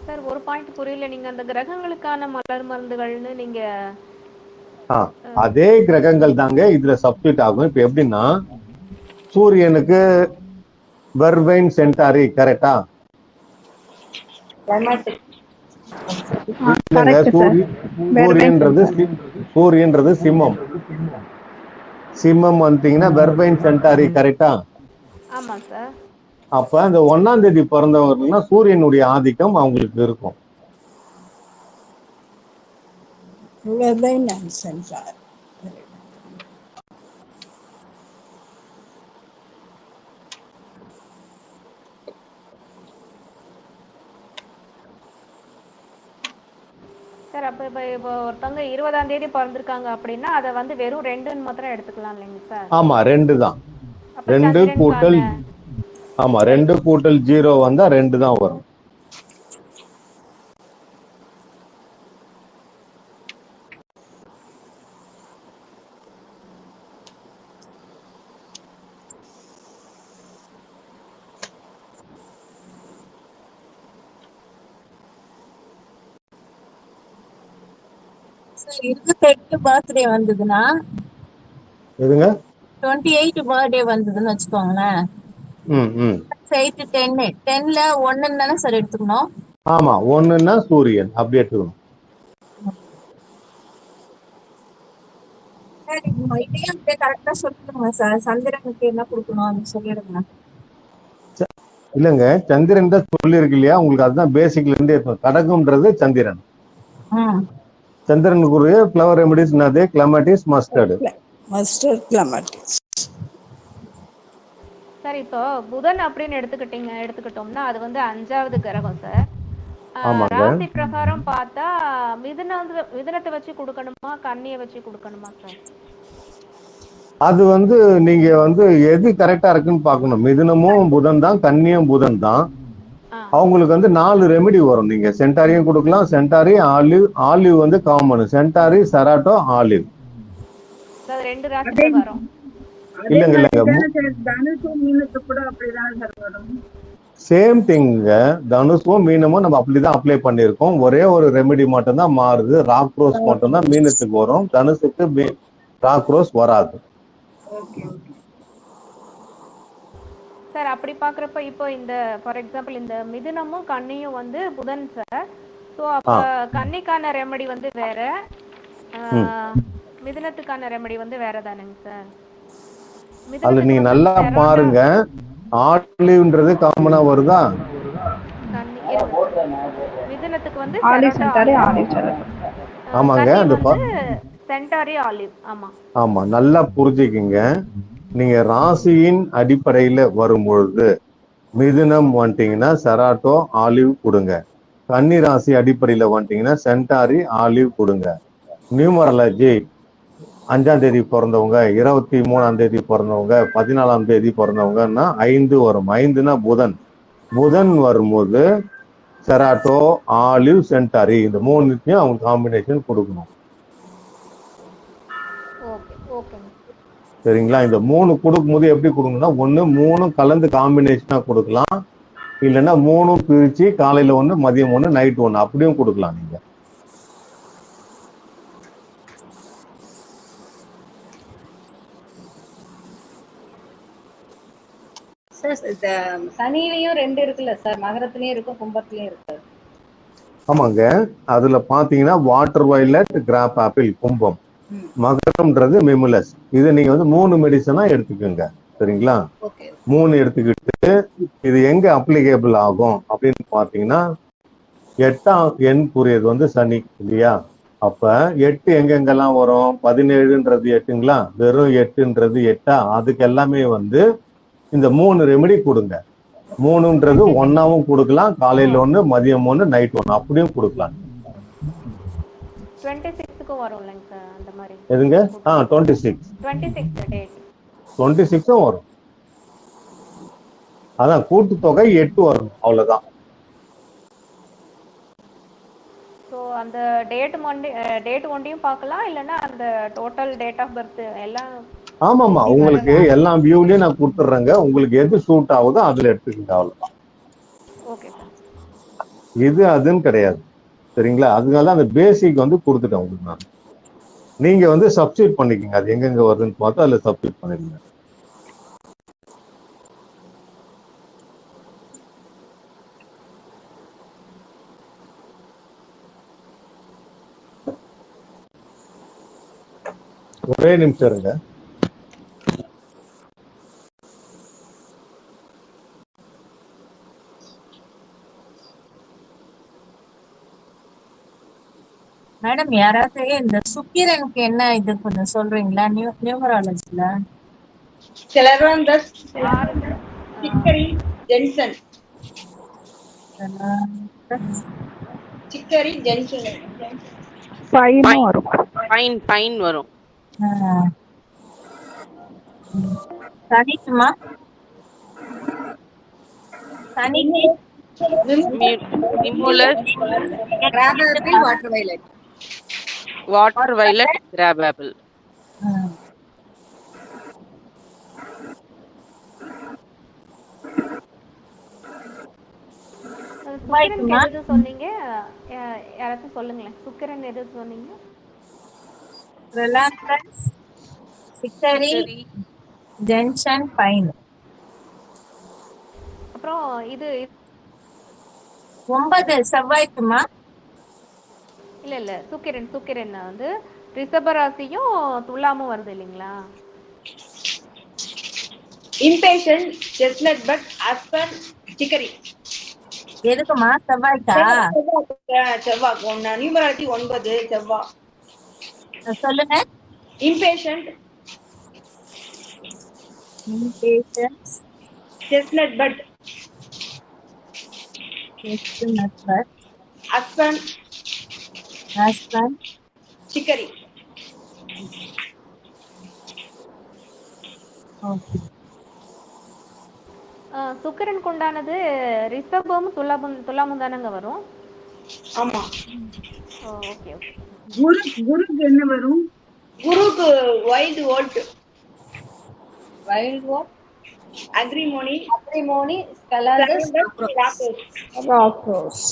Sir ஒரு point புரியல. நீங்க அந்த கிரகங்களுக்கான மலர் மருந்துகள்னு நீங்க அதே கிரகங்கள் தாங்க இதுல சப்ஸ்டியூட் ஆகும். இப்ப எப்படின்னா சூரியனுக்கு வெர்வைன் சென்டாரி கரெக்டா? இல்லங்க, சூரியன்றது சிம்மம். சிம்மம் வந்துட்டீங்கன்னா வெர்வைன் சென்டாரி கரெக்டா? ஆமா சார். அப்ப அந்த 1ஆம் தேதி பிறந்தவங்கன்னா சூரியனுடைய ஆதிக்கம் அவங்களுக்கு இருக்கும். சார் அப்ப இப்போ ஒருத்தவங்க 20ஆம் தேதி பிறந்திருக்காங்க அப்படின்னா அதை வந்து வெறும் 2ன்னு மாத்திரம் எடுத்துக்கலாம் இல்லைங்க சார்? ஆமா 2 தான். அப்ப 2 கூட்டல் ஆமா 2 கூட்டல் 0 வந்தா 2 தான் வரும். சார் 28 பர்த்டே வந்ததுன்னா எதுங்க 28 பர்த்டே வந்ததுன்னு வச்சுக்கோங்களேன். 8 10 10ல 1 தானே சார் எடுத்துக்கணும்? ஆமா 1ன்னா சூரியன் அப்படி எடுத்துக்கணும். சார் இதையும் அப்படியே கரெக்டா சொல்லிடுங்க சார். சந்திரனுக்கு என்ன கொடுக்கணும் அப்படின்னு சொல்லிடுங்க. இல்லங்க, சந்திரன் தான் சொல்லி இருக்கு இல்லையா உங்களுக்கு, அதுதான் பேசிக்ல இருந்தே இருக்கும். கடகம்ன்றது சந்திரன். சந்திரனுக்குரிய ஃப்ளவர் ரெமடிஸ் என்னது? Clematis, mustard. சார் இப்போ புதன் அப்படின்னு எடுத்துக்கிட்டோம்னா அது வந்து 5வது கிரகம் சார். ராசி பிரகாரம் பார்த்தா மிதுனத்தை வச்சு கொடுக்கணுமா கன்னியை வச்சு கொடுக்கணுமா சார்? அது வந்து நீங்க வந்து எது கரெக்டா இருக்குன்னு பாக்கணும். மிதுனமும் புதன் தான், கன்னியும் புதன் தான். அவங்களுக்கு வந்து 4 ரெமெடி வரும். நீங்க சென்டாரியும் கொடுக்கலாம். Centauri, olive. ஆலிவ் வந்து காமன். Centauri, cerato, olive. ரெண்டு ராசிக்கு வரும். இல்லங்க சேம் திங்க. தனுஷும் மீனமும் நம்ம அப்படிதான் அப்ளை பண்ணிருக்கோம். ஒரே ஒரு ரெமெடி மட்டும் தான் மாறுது. ராக் ரோஸ் மட்டும் தான் மீனத்துக்கு வரும். தனுஷுக்கு ராக் ரோஸ் வராது. சார் அப்படி பாக்குறப்ப இப்போ இந்த ஃபார் எக்ஸாம்பிள் இந்த மிதுனமும் கன்னியும் வந்து புதன் சார். சோ அப்ப கன்னிக்கான ரெமெடி வந்து வேற, மிதுனத்துக்கான ரெமெடி வந்து வேற தானேங்க சார்? அது நீங்க நல்லா பாருங்க. ஆலிவ்ன்றது காமனா வருதா? மிதுனத்துக்கு வந்து ஆமாங்க, அந்த சென்டாரி ஆலிவ். ஆமா ஆமா, நல்லா புரிஞ்சுக்கிங்க. நீங்க ராசியின் அடிப்படையில வரும்பொழுது மிதுனம் வந்துட்டீங்கன்னா செராட்டோ ஆலிவ் கொடுங்க. கன்னி ராசி அடிப்படையில வந்துட்டீங்கன்னா சென்டாரி ஆலிவ் கொடுங்க. நியூமராலஜி 5ஆம் தேதி பிறந்தவங்க, 23ஆம் தேதி பிறந்தவங்க, 14ஆம் தேதி பிறந்தவங்கன்னா 5 வரும். 5னா புதன். புதன் வரும்போது செராட்டோ, ஆலிவ், சென்டாரி இந்த 3த்தையும் அவங்க காம்பினேஷன் கொடுக்கணும். சரிங்களா? இந்த 3 கொடுக்கும்போது எப்படி கொடுக்கணும்னா, 1 3 கலந்து காம்பினேஷனா கொடுக்கலாம். இல்லைன்னா 3 பிரிச்சு காலையில 1 மதியம் 1 நைட் 1 அப்படியும் கொடுக்கலாம். நீங்க சனியிலயும் 2 இருக்குல்ல சார்? மகரத்திலயும் இருக்கு, கும்பத்திலயும் இருக்கு. ஆமாங்க, அதுல பாத்தீங்கன்னா வாட்டர் வயலட், கிராப் ஆப்பிள் கும்பம், மகரம்ன்றது மிமுலஸ். இது நீங்க வந்து 3 மெடிசனா எடுத்துக்கோங்க. சரிங்களா? 3 எடுத்துக்கிட்டு இது எங்க அப்ளிகேபிள் ஆகும் அப்படின்னு பாத்தீங்கன்னா 8ஆம் எண் கூறியது வந்து சனி இல்லையா? அப்ப 8 எங்கெங்கெல்லாம் வரும்? 17ன்றது 8ங்களா? வெறும் 8ன்றது 8ஆ? அதுக்கு எல்லாமே வந்து இந்த 3 ரெமெடி கொடுங்க. 3ன்றது 1ஆவும் கொடுக்கலாம். காலையில 1, மதியம் 1, நைட் 1 அப்படியும் கொடுக்கலாம். 26க்கு வரும் இல்லைங்க சார் அந்த மாதிரி? எதுங்க? 26 டேட் 26ம் வரும். அதான் கூட்டு தொகை 8 வரும், அவ்வளவுதான். சோ அந்த டேட் ஒன்றையும் பார்க்கலாம், இல்லைன்னா அந்த டோட்டல் டேட் ஆஃப் பர்த் எல்லாம்? ஆமாமா, உங்களுக்கு எல்லா வியூலயும் நான் கொடுத்துட்றேங்க. உங்களுக்கு எது சூட் ஆகுதோ அதுல எடுத்துக்கிங்க, அவ்வளவுதான். Okay sir. இது அதுன்னு கிடையாது. சரிங்களா? அதனால அந்த பேசிக் வந்து கொடுத்துட்டேன் உங்களுக்கு நான். நீங்க வந்து சப்ஸ்டியூட் பண்ணிக்கங்க. அது எங்கெங்க வருதுன்னு பார்த்து அதுல சப்ஸ்டியூட் பண்ணிடுங்க. ஒரே நிமிஷம் இருங்க. மேடம் யாராவது இந்த சுக்கிரனுக்கு என்ன இது கொஞ்சம் சொல்றீங்களா? நியூமராலஜில செலராந்தஸ், யாருக்கு? Chicory, gentian. Chicory, gentian. பைனும் வரும். பைன் வரும். சனிக்குமா? சனிக்கு mimulus, crab apple, water violet. Water violet, crab apple. சுக்கிரனுக்கு எது சொன்னீங்க? யாராச்சும் சொல்லுங்களேன். சுக்கிரன் எது சொன்னீங்க? ரிலாக்டன்ஸ், சிக்கரி, ஜென்சன், பைன். அப்புறம் இது 9 செவ்வாய்க்குமா? இல்ல சுக்கிரன் வந்து ரிஷபராசியும் துலாமும் வருது இல்லைங்களா? இம்பேஷன், செஸ்னட் பட், ஆஸ்பன், சிக்கரி. எதுக்குமா? செவ்வாய்க்கா? செவ்வாய். நியூமராலஜி 9 செவ்வாய். சொல்லுங்க. இம்பேஷன்ட், செஸ்னட் பட், ஆஸ்பன், சிக்கரி. சுக்கிரனுக்கு உண்டானது ரிஷபம் துலாமும் தானங்க வரும்? ஆமா. ஓகே. குருக்கு என்ன வரும்? குருக்கு wild oat. Wild oat, agrimony, scleranthus, rock rose.